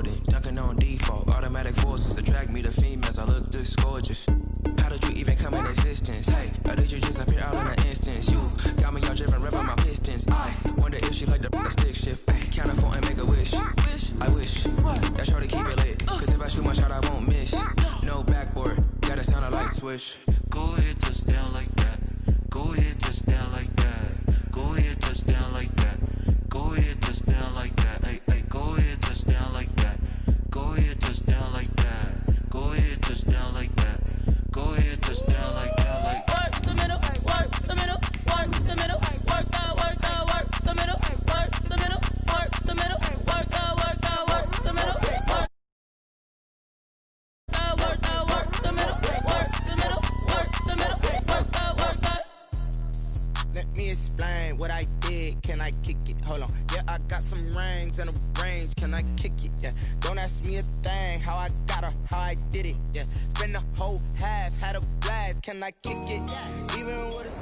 Jordan, dunking on default. Automatic forces attract me to females. I look this gorgeous. How did you even come in existence? Hey, or did you just appear out in an instance? You got me all driven, revving my pistons. I wonder if she like the stick shift. Ay, count a four and make a wish. I wish that shorty keep it lit. Cause if I shoot my shot, I won't miss. No backboard, gotta sound a light switch. Go ahead, touchdown like that. Go ahead, touchdown like that. Go ahead, touchdown like that. Go ahead, touchdown like that. Ay, ay, go ahead, touchdown like that. Go ahead, touchdown like that. Go ahead, touchdown like that. Go ahead, touchdown like that. Like work the middle, work the middle, work the middle, work the middle, work the middle, work the middle, work the middle, work Let me explain what I did. Can I kick it? Hold on. Yeah, I got some rings and a range. Can I kick it? Yeah. Don't ask me a thing. How I got her, how I did it. Yeah. Spend the whole half, had a blast. Can I kick it? Even with a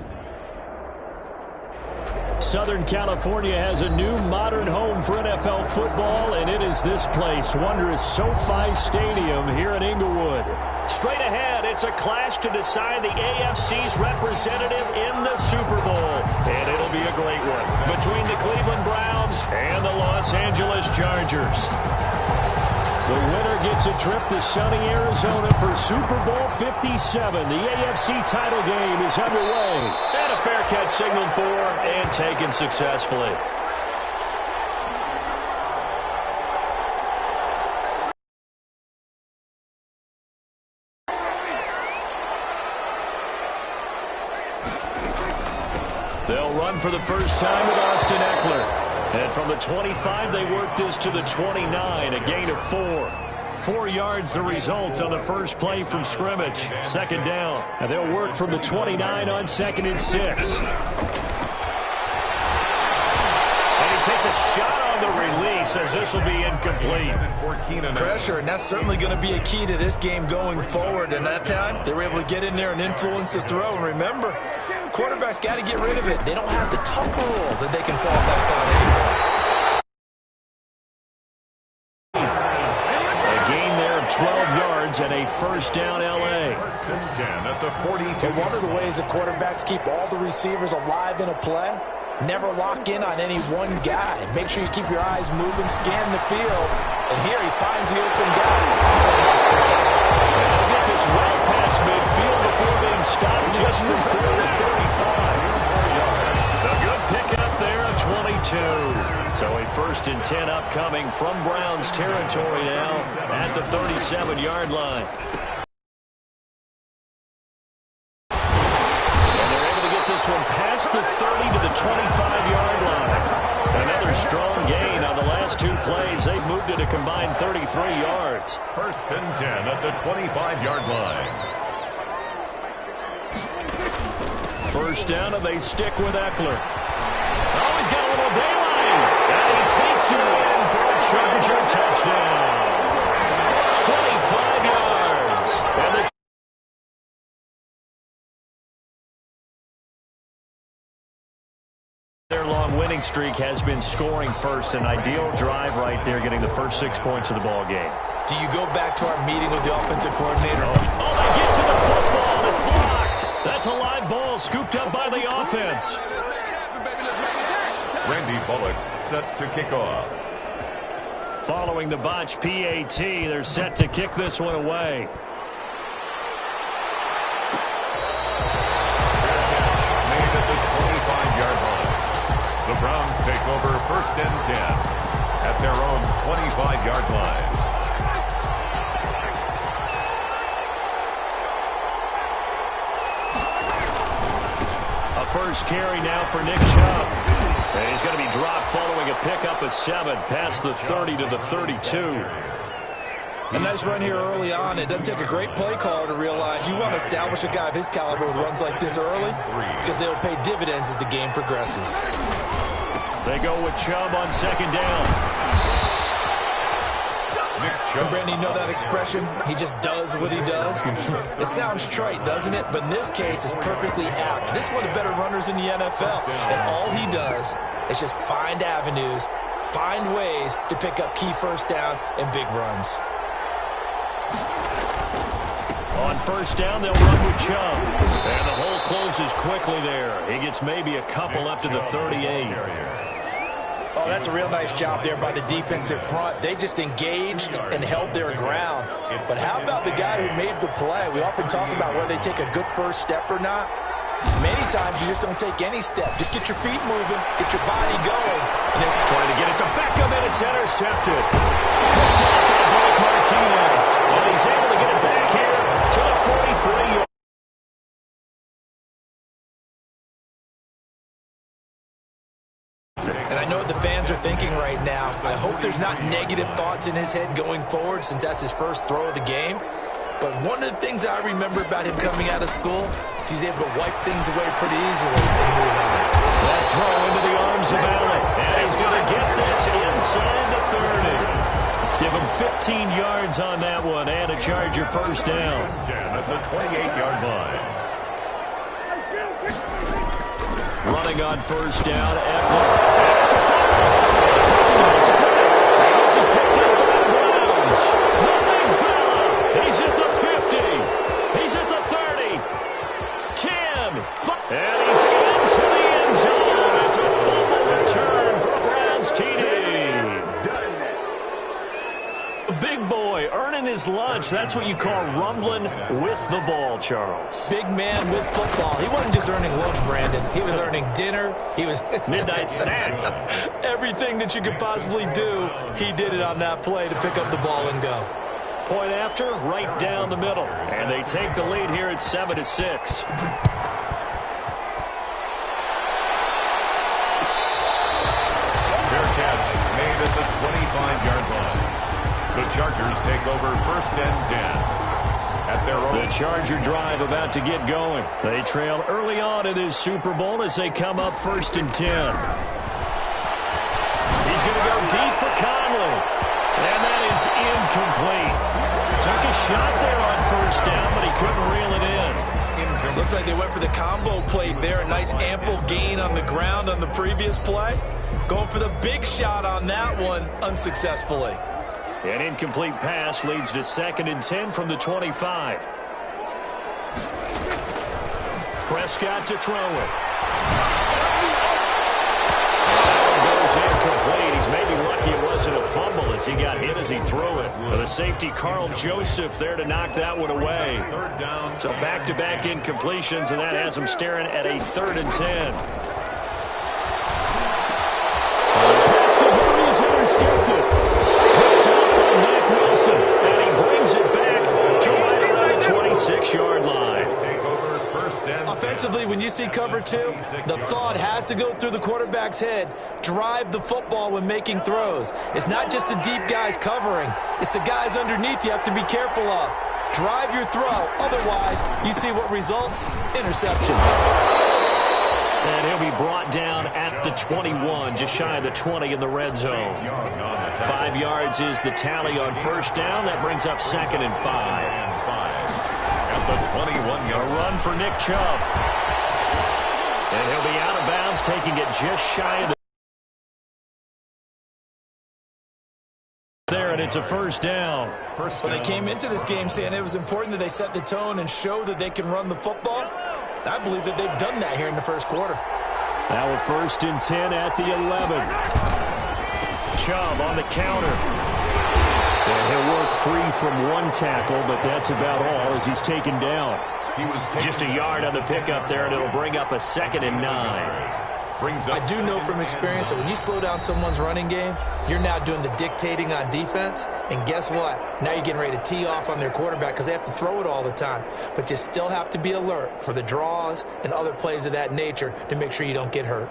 Southern California has a new modern home for NFL football, and it is this place, wondrous SoFi Stadium here in Inglewood. Straight ahead, it's a clash to decide the AFC's representative in the Super Bowl, and it'll be a great one between the Cleveland Browns and the Los Angeles Chargers. The winner gets a trip to sunny Arizona for Super Bowl 57. The AFC title game is underway. And a fair catch signaled for and taken successfully. They'll run for the first time with Austin Eckler. And from the 25, they work this to the 29, a gain of 4. 4 yards the result on the first play from scrimmage. Second down. And they'll work from the 29 on 2nd and 6. And he takes a shot on the release as this will be incomplete. Pressure, and that's certainly going to be a key to this game going forward. And that time, they were able to get in there and influence the throw. And remember, quarterbacks got to get rid of it. They don't have the Tucker rule that they can fall back on anymore. A gain there of 12 yards and a first down L.A. First and 10 at the 42. But one of the ways that quarterbacks keep all the receivers alive in a play, never lock in on any one guy. Make sure you keep your eyes moving, scan the field. And here he finds the open guy. They'll get this well past midfield before being stopped just before the 35. The good pickup there at 22. So a first and 10 upcoming from Browns territory now at the 37-yard line. And they're able to get this one past the 30 to the 25-yard line. Another strong gain on the last 2 plays. They've moved it a combined 33 yards. First and 10 at the 25-yard line. First down, and they stick with Eckler. Oh, he's got a little daylight. And he takes it in for a Charger touchdown. 25 yards. And their long winning streak has been scoring first. An ideal drive right there, getting the first 6 points of the ball game. Do you go back to our meeting with the offensive coordinator? Oh, they get to the football. It's blocked. That's a live ball scooped up by the offense. Randy Bullock set to kick off. Following the botch PAT, they're set to kick this one away. Made at the 25-yard line. The Browns take over first and 10 at their own 25-yard line. A first carry now for Nick Chubb. And he's going to be dropped following a pickup of 7 past the 30 to the 32. A nice run here early on. It doesn't take a great play caller to realize you want to establish a guy of his caliber with runs like this early because they'll pay dividends as the game progresses. They go with Chubb on 2nd down. And Brandon, you know that expression? He just does what he does. It sounds trite, doesn't it? But in this case, it's perfectly apt. This is one of the better runners in the NFL. And all he does is just find avenues find ways to pick up key first downs and big runs. On first down, they'll run with Chubb. And the hole closes quickly there. He gets maybe a couple up to the 38. Oh, that's a real nice job there by the defensive front. They just engaged and held their ground. But how about the guy who made the play? We often talk about whether they take a good first step or not. Many times you just don't take any step. Just get your feet moving, get your body going. And then trying to get it to Beckham, and it's intercepted. Picked up by Blake Martinez. And he's able to get it back here to the 43-yard. And I know what the fans are thinking right now. I hope there's not negative thoughts in his head going forward since that's his first throw of the game. But one of the things I remember about him coming out of school is he's able to wipe things away pretty easily and move on. That throw into the arms of Allen. And he's going to get this inside the 30. Give him 15 yards on that one and a Charger first down. 10 at the 28-yard line. Running on first down, Eckler. It's a fumble. Prescott stripped. This is picked up by the Browns. The big fella. He's at the 50. He's at the 30. 10. And he's into the end zone. It's a fumble return for a Browns TD. Big boy earning his lunch. That's what you call rumbling with the ball, Charles. Big man with football. He wasn't just earning lunch, Brandon. He was earning dinner. He was midnight snack. Everything that you could possibly do, he did it on that play to pick up the ball and go. Point after, right down the middle. And they take the lead here at 7-6. Fair catch made at the 25-yard line. The Chargers take over first and 10. At their own. The Charger drive about to get going. They trail early on in this Super Bowl as they come up first and 10. He's going to go deep for Conley. And that is incomplete. Took a shot there on first down, but he couldn't reel it in. Looks like they went for the combo play there. A nice ample gain on the ground on the previous play. Going for the big shot on that one unsuccessfully. An incomplete pass leads to 2nd and 10 from the 25. Prescott to throw it. Goes incomplete. He's maybe lucky it wasn't a fumble as he got hit as he threw it. The safety, Carl Joseph, there to knock that one away. So back-to-back incompletions, and that has him staring at a 3rd and 10. Pass to Murray is intercepted. Nick Wilson, and he brings it back to right around the 26-yard line. Offensively, when you see cover two, the thought has to go through the quarterback's head. Drive the football when making throws. It's not just the deep guys covering. It's the guys underneath you have to be careful of. Drive your throw. Otherwise, you see what results? Interceptions. And he'll be brought down at the 21, just shy of the 20 in the red zone. 5 yards is the tally on first down. That brings up 2nd and 5. At the 21-yard A run for Nick Chubb. And he'll be out of bounds, taking it just shy of the there, and it's a first down. Well, they came into this game saying it was important that they set the tone and show that they can run the football. I believe that they've done that here in the first quarter. Now a 1st and 10 at the 11. Chubb on the counter. And he'll work free from one tackle, but that's about all as he's taken down. Just a yard on the pickup there, and it'll bring up a 2nd and 9. I do know from experience that when you slow down someone's running game, you're now doing the dictating on defense. And guess what? Now you're getting ready to tee off on their quarterback because they have to throw it all the time. But you still have to be alert for the draws and other plays of that nature to make sure you don't get hurt.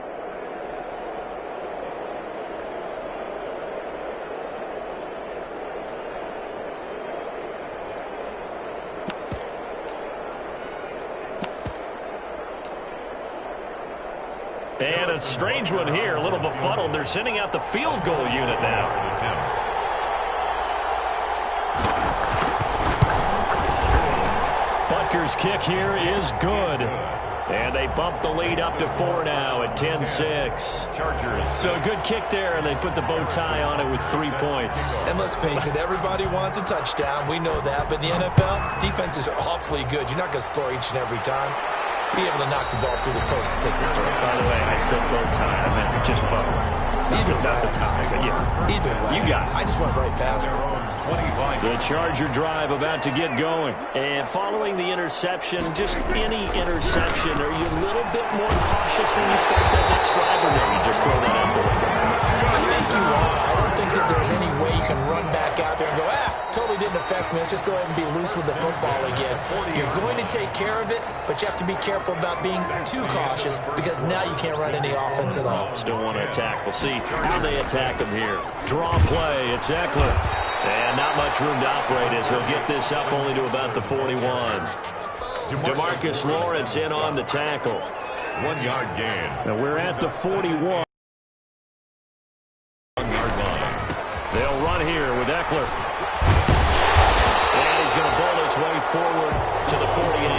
And a strange one here, a little befuddled. They're sending out the field goal unit now. Butker's kick here is good. And they bump the lead up to 4 now at 10-6. Chargers. So a good kick there, and they put the bow tie on it with 3 points. And let's face it, everybody wants a touchdown. We know that. But in the NFL, defenses are awfully good. You're not going to score each and every time. Be able to knock the ball through the post and take the turn. By the way, I said bow tie. I meant just bow. Either way. Not the tie, but yeah. Either way. You got it. I just went right past it. 25. The Charger drive about to get going. And following the interception, just any interception, are you a little bit more cautious when you start that next drive, or no? You just throw that out the window? I think you are. I don't think that there's any way you can run back out there and go, totally didn't affect me. Let's just go ahead and be loose with the football again. You're going to take care of it, but you have to be careful about being too cautious because now you can't run any offense at all. Still want to attack. We'll see how they attack him here. Draw play. It's Eckler. And not much room to operate as he'll get this up only to about the 41. DeMarcus Lawrence in on the tackle. 1 yard gain. Now we're at the 41. They'll run here with Eckler. And he's going to bowl his way forward to the 48.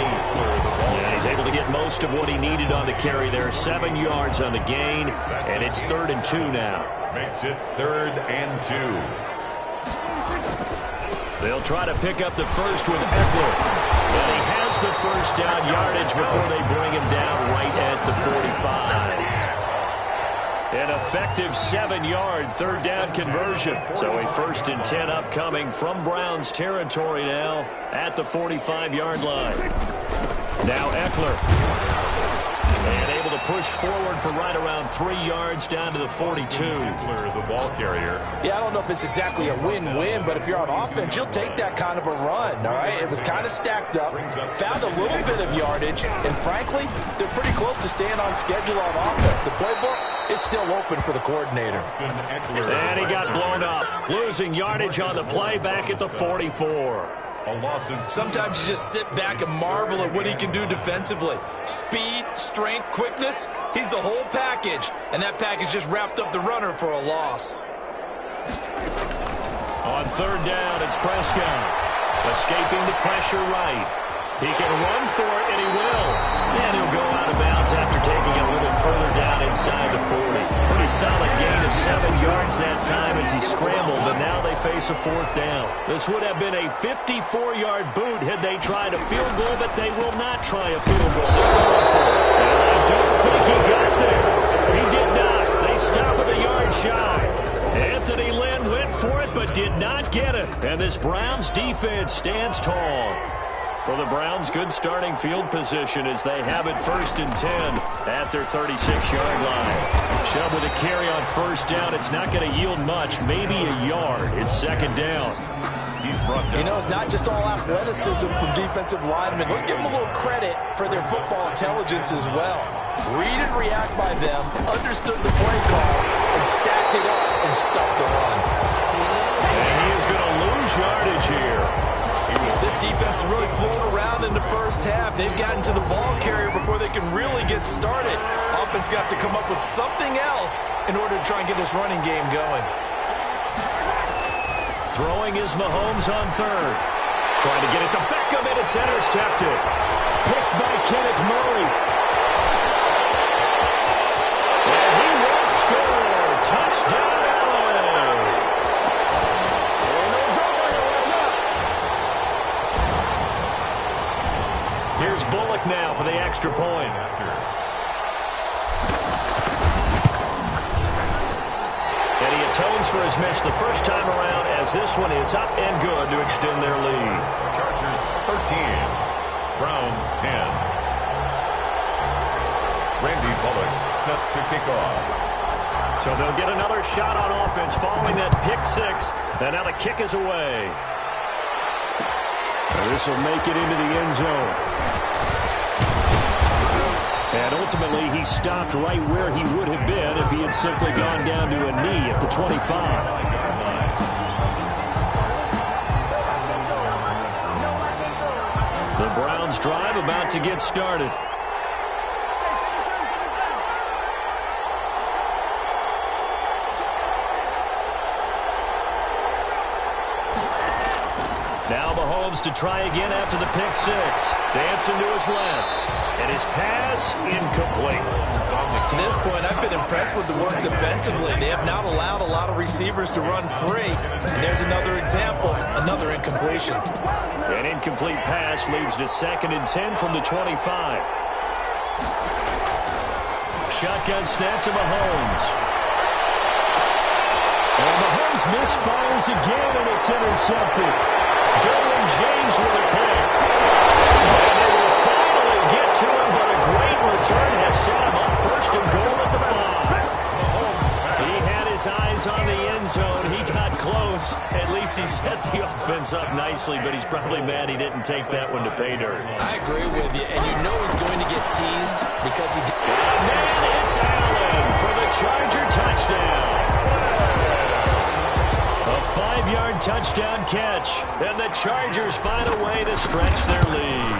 And he's able to get most of what he needed on the carry there. 7 yards on the gain, and it's 3rd and 2 now. Makes it 3rd and 2. They'll try to pick up the first with Eckler. And he has the first down yardage before they bring him down right at the 45. An effective 7-yard 3rd down conversion. So a 1st and 10 upcoming from Browns territory now at the 45-yard line. Now Eckler. And able to push forward for right around 3 yards down to the 42. Eckler, the ball carrier. Yeah, I don't know if it's exactly a win-win, but if you're on offense, you'll take that kind of a run, all right? It was kind of stacked up, found a little bit of yardage, and frankly, they're pretty close to staying on schedule on offense. The playbook is still open for the coordinator. And he got blown up, losing yardage on the play back at the 44. Sometimes you just sit back and marvel at what he can do defensively. Speed, strength, quickness, he's the whole package. And that package just wrapped up the runner for a loss. On 3rd down, it's Prescott. Escaping the pressure right. He can run for it, and he will. And he'll go out of bounds after taking it a little further down inside the 40. Pretty solid gain of 7 yards that time as he scrambled, and now they face a 4th down. This would have been a 54-yard boot had they tried a field goal, but they will not try a field goal. They're going for it. And I don't think he got there. He did not. They stop with a yard shy. Anthony Lynn went for it, but did not get it. And this Browns defense stands tall. For the Browns, good starting field position as they have it 1st and 10 at their 36-yard line. Chubb with a carry on 1st down. It's not going to yield much, maybe a yard. It's 2nd down. He's brought down. You know, it's not just all athleticism from defensive linemen. Let's give them a little credit for their football intelligence as well. Read and react by them, understood the play call, and stacked it up and stopped the run. And he is going to lose yardage here. This defense is really flown around in the first half. They've gotten to the ball carrier before they can really get started. Offense got to come up with something else in order to try and get this running game going. Throwing is Mahomes on 3rd. Trying to get it to Beckham, and it's intercepted. Picked by Kenneth Murray. And he will score. Touchdown, LA. Here's Bullock now for the extra point. And he atones for his miss the first time around as this one is up and good to extend their lead. Chargers 13, Browns 10. Randy Bullock set to kick off. So they'll get another shot on offense following that pick 6. And now the kick is away. This will make it into the end zone. And ultimately, he stopped right where he would have been if he had simply gone down to a knee at the 25. The Browns drive about to get started. Now Mahomes to try again after the pick six. Dancing to his left. And his pass incomplete. To this point, I've been impressed with the work defensively. They have not allowed a lot of receivers to run free. And there's another example, another incompletion. An incomplete pass leads to 2nd and 10 from the 25. Shotgun snap to Mahomes. And Mahomes misfires again, and it's intercepted. Derwin James with a pick. And they will finally get to him, but a great return has set him up 1st and goal at the 5. He had his eyes on the end zone. He got close. At least he set the offense up nicely, but he's probably mad he didn't take that one to pay dirt. I agree with you, and you know he's going to get teased because he did. And man, it's Allen for the Charger touchdown. A 5-yard touchdown catch, and the Chargers find a way to stretch their lead.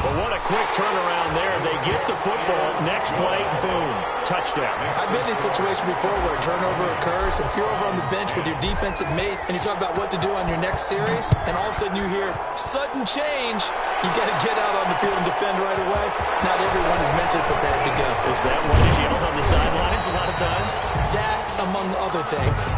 But what a quick turnaround there. They get the football. Next play, boom, touchdown. I've been in a situation before where a turnover occurs, and if you're over on the bench with your defensive mate and you talk about what to do on your next series, and all of a sudden you hear sudden change, you got to get out on the field and defend right away. Not everyone is mentally prepared to go. Is that what is yelled on the sidelines a lot of times? That, among other things.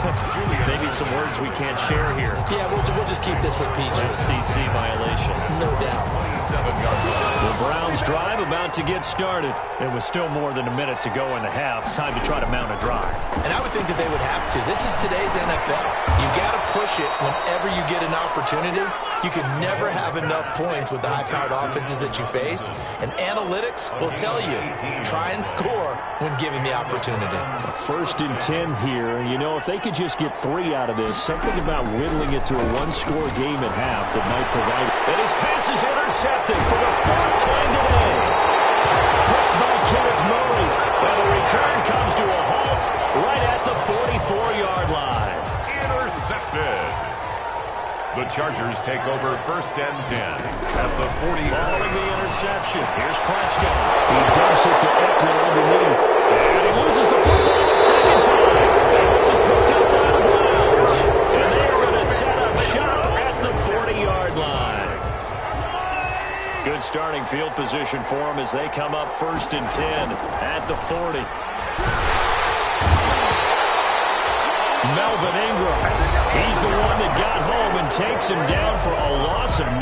Maybe some words we can't share here. Yeah, we'll just keep this with PG. FCC violation. No doubt. The Browns drive about to get started. It was still more than a minute to go in the half. Time to try to mount a drive. And I would think that they would have to. This is today's NFL. You got to push it whenever you get an opportunity. You can never have enough points with the high-powered offenses that you face. And analytics will tell you, try and score when given the opportunity. 1st and 10 here. You know, if they could just get 3 out of this, something about whittling it to a 1-score game at half that might provide. And his pass is intercepted for the 4th time today. Picked by Kenneth Murray. And the return comes to a halt right at the 44-yard line. Intercepted. The Chargers take over 1st and 10 at the 40. Following the interception, here's Prescott. He dumps it to Eckler underneath. And he loses the football a 2nd time. And this is picked up by the Browns. And they are going to set up shop at the 40-yard line. Good starting field position for them as they come up 1st and 10 at the 40. Melvin Ingram. He's the one that got home and takes him down for a loss of 9.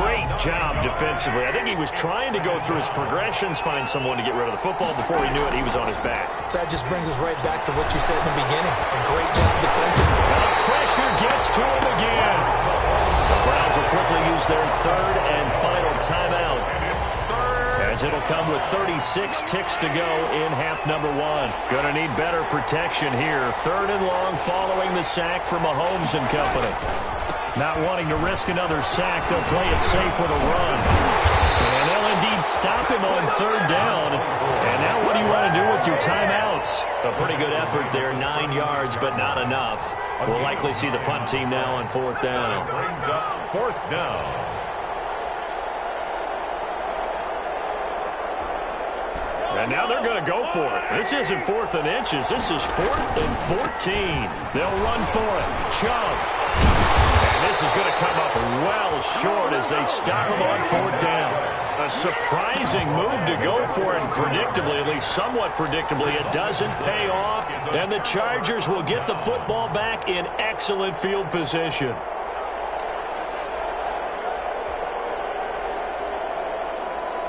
Great job defensively. I think he was trying to go through his progressions, find someone to get rid of the football. Before he knew it, he was on his back. So that just brings us right back to what you said in the beginning. A great job defensively. The pressure gets to him again. The Browns will quickly use their 3rd and final timeout, as it'll come with 36 ticks to go in half number 1. Gonna need better protection here. 3rd and long following the sack for Mahomes and company. Not wanting to risk another sack, they'll play it safe with a run. And they'll indeed stop him on 3rd down. And now what do you want to do with your timeouts? A pretty good effort there, 9 yards, but not enough. We'll likely see the punt team now on 4th down. Brings up 4th down. And now they're going to go for it. This isn't 4th and inches. This is 4th and 14. They'll run for it. Chubb. And this is going to come up well short as they stop him on 4th down. A surprising move to go for it. Predictably, at least somewhat predictably, it doesn't pay off. And the Chargers will get the football back in excellent field position.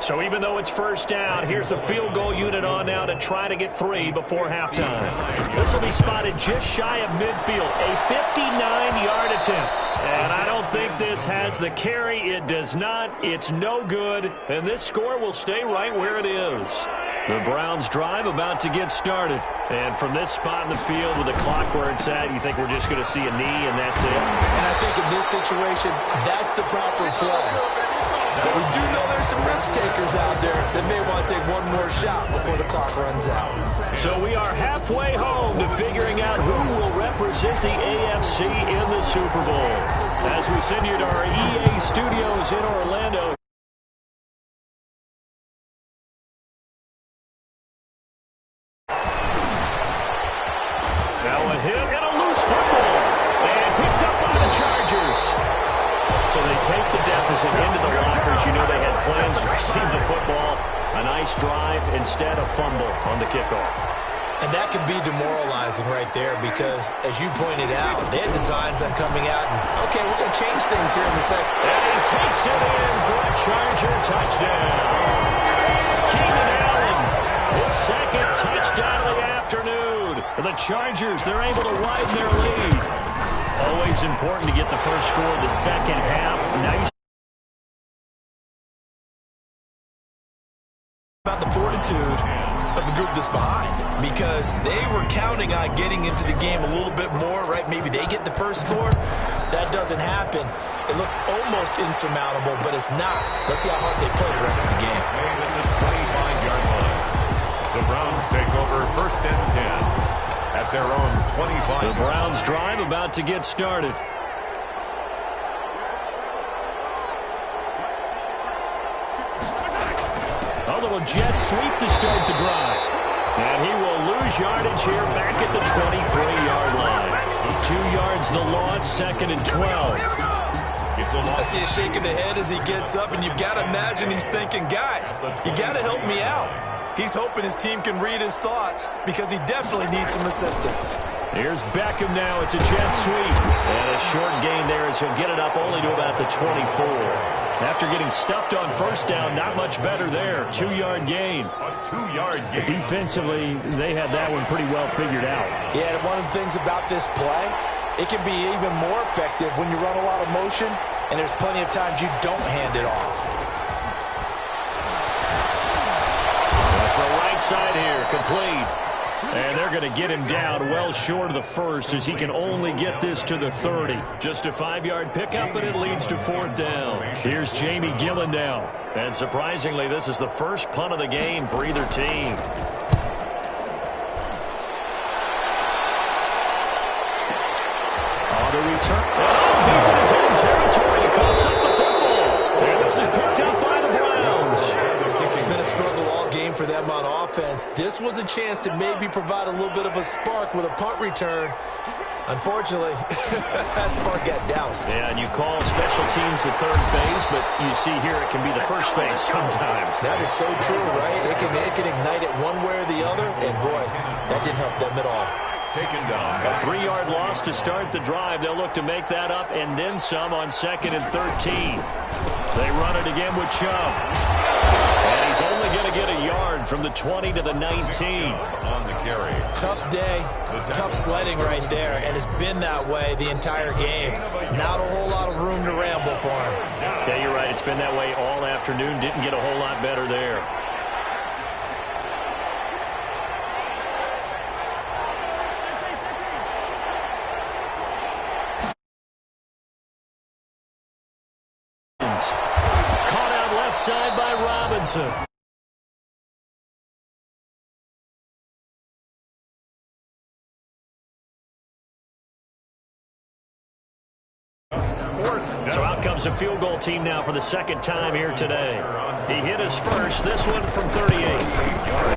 So even though it's 1st down, here's the field goal unit on now to try to get 3 before halftime. This will be spotted just shy of midfield, a 59-yard attempt. And I don't think this has the carry. It does not. It's no good. And this score will stay right where it is. The Browns drive about to get started. And from this spot in the field with the clock where it's at, you think we're just going to see a knee and that's it? And I think in this situation, that's the proper play. But we do know there's some risk takers out there that may want to take one more shot before the clock runs out. So we are halfway home to figuring out who will represent the AFC in the Super Bowl. As we send you to our EA studios in Orlando. Now a hit and a loose football. And picked up by the Chargers. exit into the lockers. You know they had plans to receive the football. A nice drive, instead a fumble on the kickoff. And that can be demoralizing right there because, as you pointed out, they had designs on coming out and, okay, we're going to change things here in the second. And he takes it in for a Charger touchdown. Keenan Allen, his second touchdown of the afternoon. For the Chargers, they're able to widen their lead. Always important to get the first score of the second half. Now you about the fortitude of the group that's behind, because they were counting on getting into the game a little bit more, right? Maybe they get the first score. That doesn't happen. It looks almost insurmountable, but it's not. Let's see how hard they play the rest of the game. The 25-yard line. The Browns take over first and 10 at their own 25. The Browns drive about to get started. A little jet sweep to start the drive. And he will lose yardage here back at the 23-yard line. 2 yards the loss, second and 12. I see a shake of the head as he gets up, and you've got to imagine he's thinking, guys, you got to help me out. He's hoping his team can read his thoughts because he definitely needs some assistance. Here's Beckham now. It's a jet sweep. And a short gain there as he'll get it up only to about the 24. After getting stuffed on first down, not much better there. 2-yard gain. A 2-yard gain. Defensively, they had that one pretty well figured out. Yeah, and one of the things about this play, it can be even more effective when you run a lot of motion, and there's plenty of times you don't hand it off. That's the right side here, complete. And they're going to get him down well short of the first as he can only get this to the 30. Just a 5-yard pickup, but it leads to fourth down. Here's Jamie Gillen now. And surprisingly, this is the first punt of the game for either team. On the return. And deep in his own territory, he coughs up the football. And this is picked up by the Browns. It's been a struggle all game for them on offense. This was a chance to maybe provide a little bit of a spark with a punt return. Unfortunately, that spark got doused. Yeah, and you call special teams the third phase, but you see here it can be the first phase sometimes. That is so true, right? It can ignite it one way or the other, and boy, that didn't help them at all. Taken down. A 3-yard loss to start the drive. They'll look to make that up and then some on 2nd and 13. They run it again with Chubb. And he's only going to get a yard from the 20 to the 19. On the carry. Tough day, tough sledding right there, and it's been that way the entire game. Not a whole lot of room to ramble for him. Yeah, you're right. It's been that way all afternoon. Didn't get a whole lot better there. Caught out left side by Robinson. So out comes a field goal team now for the second time here today. He hit his first, this one from 38.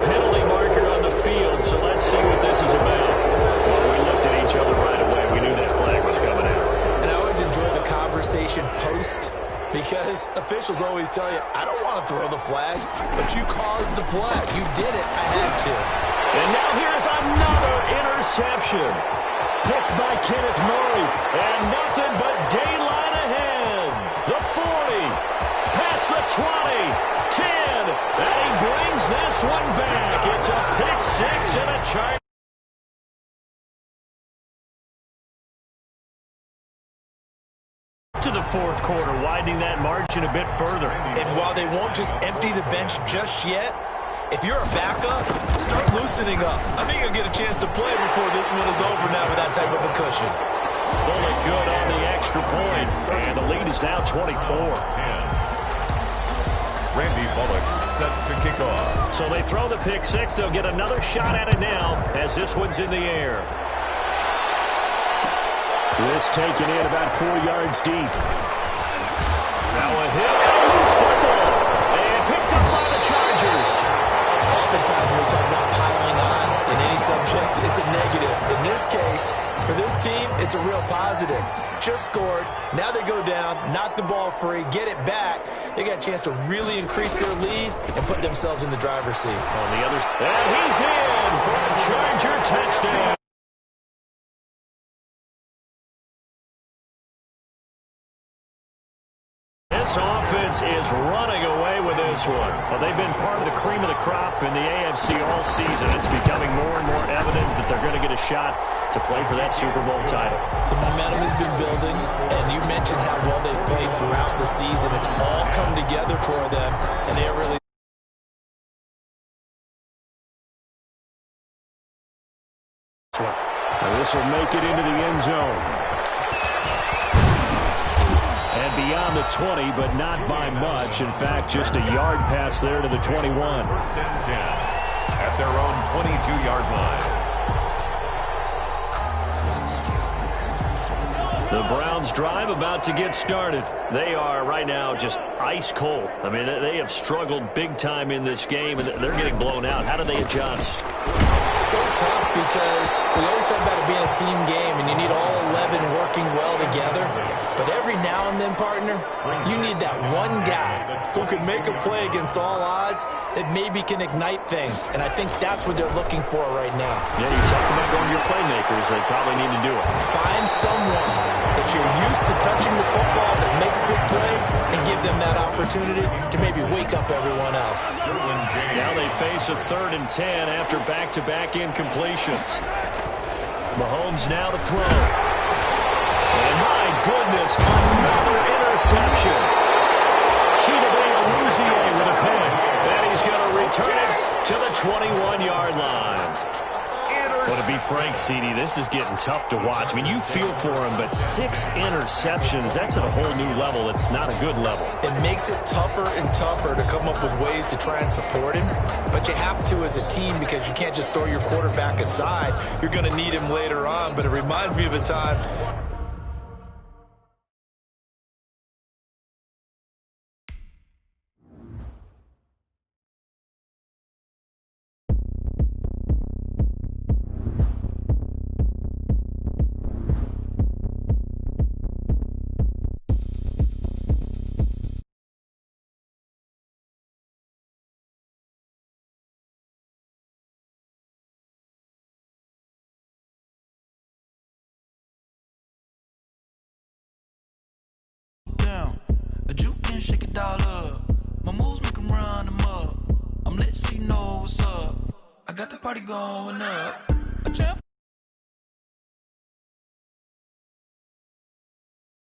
Penalty marker on the field, so let's see what this is about. Well, we looked at each other right away. We knew that flag was coming out. And I always enjoy the conversation post, because officials always tell you, I don't want to throw the flag, but you caused the play. You did it. I had to. And now here's another interception. Picked by Kenneth Murray. And nothing but daylight ahead. The 40. Past the 20. 10. And he brings this one back. It's a pick six and a charge. To the fourth quarter, widening that margin a bit further. And while they won't just empty the bench just yet, if you're a backup, start loosening up. I think you'll get a chance to play before this one is over now with that type of a cushion. Bullet good on the extra point. And the lead is now 24. Randy Bullock set to kick off. So they throw the pick six. They'll get another shot at it now as this one's in the air. This taken in about 4 yards deep. Now a hit and a loose football. And picked up by the Chargers. Oftentimes when we talk about piling on in any subject, it's a negative. In this case, for this team, it's a real positive. Just scored. Now they go down, knock the ball free, get it back. They got a chance to really increase their lead and put themselves in the driver's seat. On the other side, and he's in for a Charger touchdown. This offense is running away with this one. Well, they've been part of the cream of the crop in the AFC all season. It's becoming more and more evident that they're going to get a shot to play for that Super Bowl title. The momentum has been building, and you mentioned how well they've played throughout the season. It's all come together for them, and they're really... This will make it into the end zone. And beyond the 20, but not by much. In fact, just a yard pass there to the 21. First and 10 at their own 22-yard line. The Browns drive about to get started. They are right now just ice cold. I mean, they have struggled big time in this game, and they're getting blown out. How do they adjust? So tough because we always said about it being a team game, and you need all 11 working well together. But every now and then, partner, you need that one guy who can make a play against all odds that maybe can ignite things. And I think that's what they're looking for right now. Yeah, you talk about going to your playmakers. They probably need to do it. Find someone that you're used to touching the football that makes big plays and give them that opportunity to maybe wake up everyone else. Now they face a 3rd and 10 after back-to-back incompletions. Mahomes now to throw. And my goodness, another interception. Chidobe Awuzie with a pick. And he's going to return it to the 21-yard line. Well, to be frank, CD, this is getting tough to watch. I mean, you feel for him, but 6 interceptions, that's at a whole new level. It's not a good level. It makes it tougher and tougher to come up with ways to try and support him. But you have to as a team because you can't just throw your quarterback aside. You're going to need him later on. But it reminds me of a time... A juke and shake it all up. My moves make them run them up. I'm lit so you know what's up. I got the party going up.